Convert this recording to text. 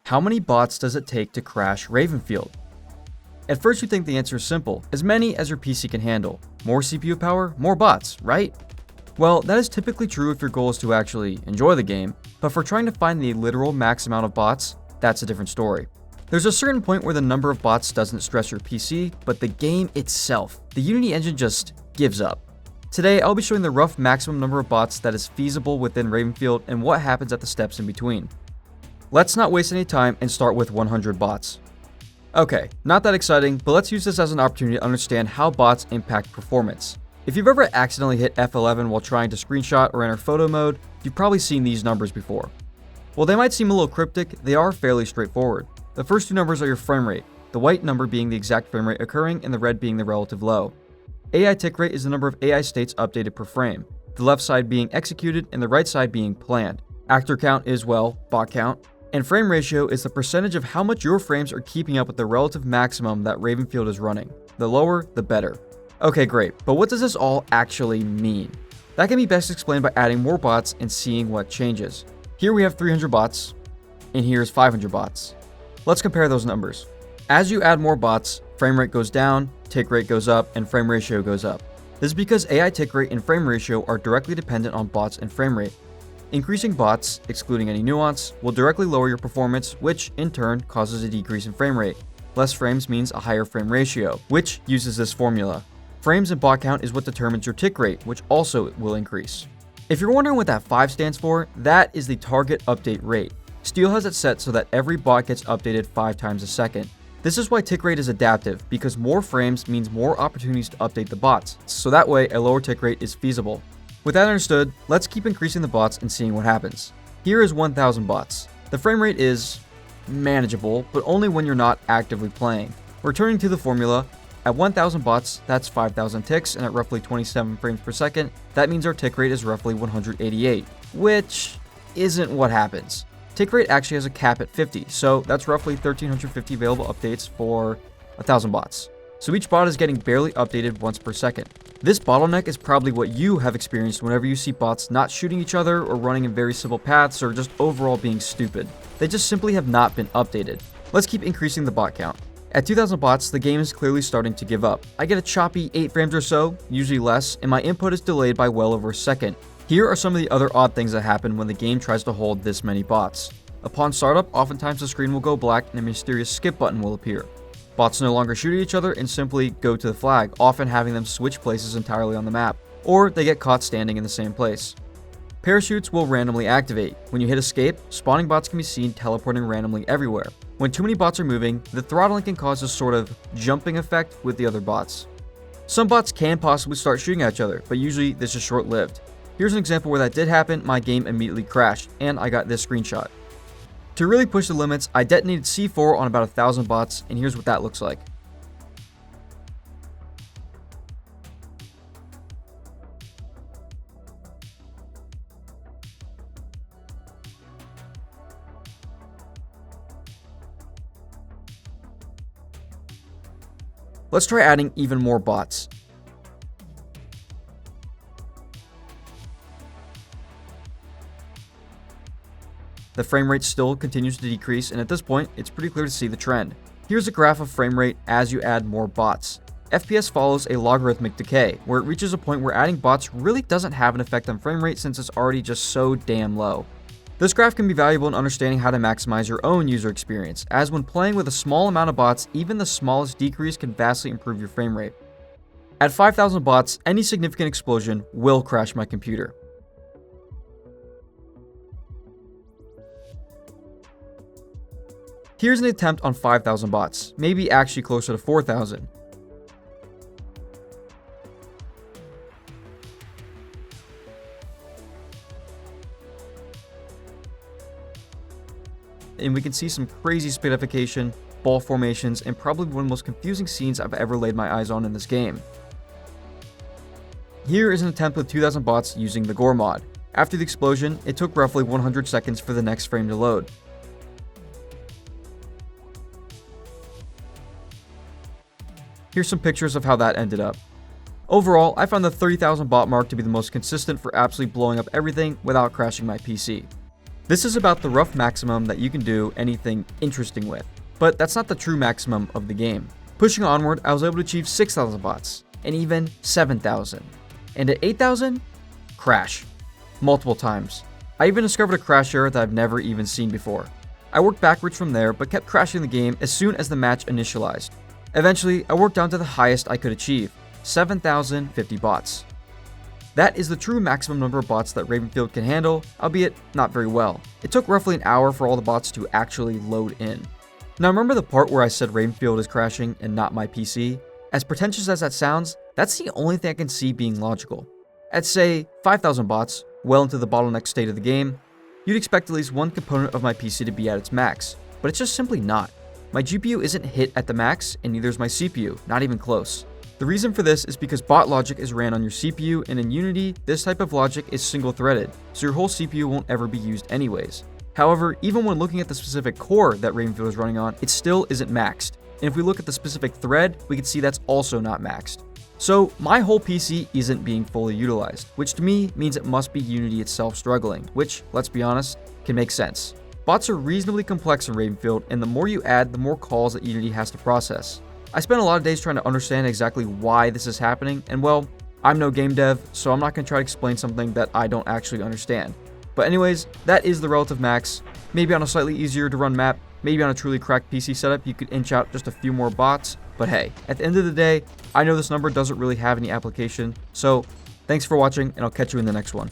How many bots does it take to crash Ravenfield? At first you think the answer is simple, as many as your PC can handle. More CPU power, more bots, right? Well, that is typically true if your goal is to actually enjoy the game, but for trying to find the literal max amount of bots, that's a different story. There's a certain point where the number of bots doesn't stress your PC, but the game itself, the Unity engine just gives up. Today, I'll be showing the rough maximum number of bots that is feasible within Ravenfield and what happens at the steps in between. Let's not waste any time and start with 100 bots. Okay, not that exciting, but let's use this as an opportunity to understand how bots impact performance. If you've ever accidentally hit F11 while trying to screenshot or enter photo mode, you've probably seen these numbers before. While they might seem a little cryptic, they are fairly straightforward. The first two numbers are your frame rate, the white number being the exact frame rate occurring and the red being the relative low. AI tick rate is the number of AI states updated per frame, the left side being executed and the right side being planned. Actor count is, well, bot count. And frame ratio is the percentage of how much your frames are keeping up with the relative maximum that Ravenfield is running. The lower, the better. Okay, great, but what does this all actually mean? That can be best explained by adding more bots and seeing what changes. Here we have 300 bots, and here's 500 bots. Let's compare those numbers. As you add more bots, frame rate goes down, tick rate goes up, and frame ratio goes up. This is because AI tick rate and frame ratio are directly dependent on bots and frame rate. Increasing bots, excluding any nuance, will directly lower your performance, which in turn causes a decrease in frame rate. Less frames means a higher frame ratio, which uses this formula. Frames and bot count is what determines your tick rate, which also will increase. If you're wondering what that 5 stands for, that is the target update rate. Steel has it set so that every bot gets updated 5 times a second. This is why tick rate is adaptive, because more frames means more opportunities to update the bots, so that way a lower tick rate is feasible. With that understood, let's keep increasing the bots and seeing what happens. Here is 1000 bots. The frame rate is manageable, but only when you're not actively playing. Returning to the formula, at 1000 bots, that's 5000 ticks, and at roughly 27 frames per second, that means our tick rate is roughly 188, which isn't what happens. Tick rate actually has a cap at 50, so that's roughly 1350 available updates for 1000 bots. So each bot is getting barely updated once per second. This bottleneck is probably what you have experienced whenever you see bots not shooting each other or running in very simple paths or just overall being stupid. They just simply have not been updated. Let's keep increasing the bot count. At 2000 bots, the game is clearly starting to give up. I get a choppy 8 frames or so, usually less, and my input is delayed by well over a second. Here are some of the other odd things that happen when the game tries to hold this many bots. Upon startup, oftentimes the screen will go black and a mysterious skip button will appear. Bots no longer shoot at each other and simply go to the flag, often having them switch places entirely on the map, or they get caught standing in the same place. Parachutes will randomly activate. When you hit escape, spawning bots can be seen teleporting randomly everywhere. When too many bots are moving, the throttling can cause a sort of jumping effect with the other bots. Some bots can possibly start shooting at each other, but usually this is short-lived. Here's an example where that did happen. My game immediately crashed, and I got this screenshot. To really push the limits, I detonated C4 on about 1000 bots, and here's what that looks like. Let's try adding even more bots. The frame rate still continues to decrease, and at this point, it's pretty clear to see the trend. Here's a graph of frame rate as you add more bots. FPS follows a logarithmic decay, where it reaches a point where adding bots really doesn't have an effect on frame rate since it's already just so damn low. This graph can be valuable in understanding how to maximize your own user experience, as when playing with a small amount of bots, even the smallest decrease can vastly improve your frame rate. At 5000 bots, any significant explosion will crash my computer. Here's an attempt on 5000 bots, maybe actually closer to 4000. And we can see some crazy speedification, ball formations, and probably one of the most confusing scenes I've ever laid my eyes on in this game. Here is an attempt with 2000 bots using the Gore mod. After the explosion, it took roughly 100 seconds for the next frame to load. Here's some pictures of how that ended up. Overall, I found the 30,000 bot mark to be the most consistent for absolutely blowing up everything without crashing my PC. This is about the rough maximum that you can do anything interesting with, but that's not the true maximum of the game. Pushing onward, I was able to achieve 6,000 bots, and even 7,000. And at 8,000, crash. Multiple times. I even discovered a crash error that I've never even seen before. I worked backwards from there, but kept crashing the game as soon as the match initialized. Eventually, I worked down to the highest I could achieve, 7,050 bots. That is the true maximum number of bots that Ravenfield can handle, albeit not very well. It took roughly an hour for all the bots to actually load in. Now remember the part where I said Ravenfield is crashing and not my PC? As pretentious as that sounds, that's the only thing I can see being logical. At say 5,000 bots, well into the bottleneck state of the game, you'd expect at least one component of my PC to be at its max, but it's just simply not. My GPU isn't hit at the max, and neither is my CPU, not even close. The reason for this is because bot logic is ran on your CPU, and in Unity, this type of logic is single-threaded, so your whole CPU won't ever be used anyways. However, even when looking at the specific core that Ravenfield is running on, it still isn't maxed. And if we look at the specific thread, we can see that's also not maxed. So my whole PC isn't being fully utilized, which to me means it must be Unity itself struggling, which, let's be honest, can make sense. Bots are reasonably complex in Ravenfield, and the more you add, the more calls that Unity has to process. I spent a lot of days trying to understand exactly why this is happening, and well, I'm no game dev, so I'm not going to try to explain something that I don't actually understand. But anyways, that is the relative max. Maybe on a slightly easier to run map, maybe on a truly cracked PC setup, you could inch out just a few more bots. But hey, at the end of the day, I know this number doesn't really have any application. So thanks for watching, and I'll catch you in the next one.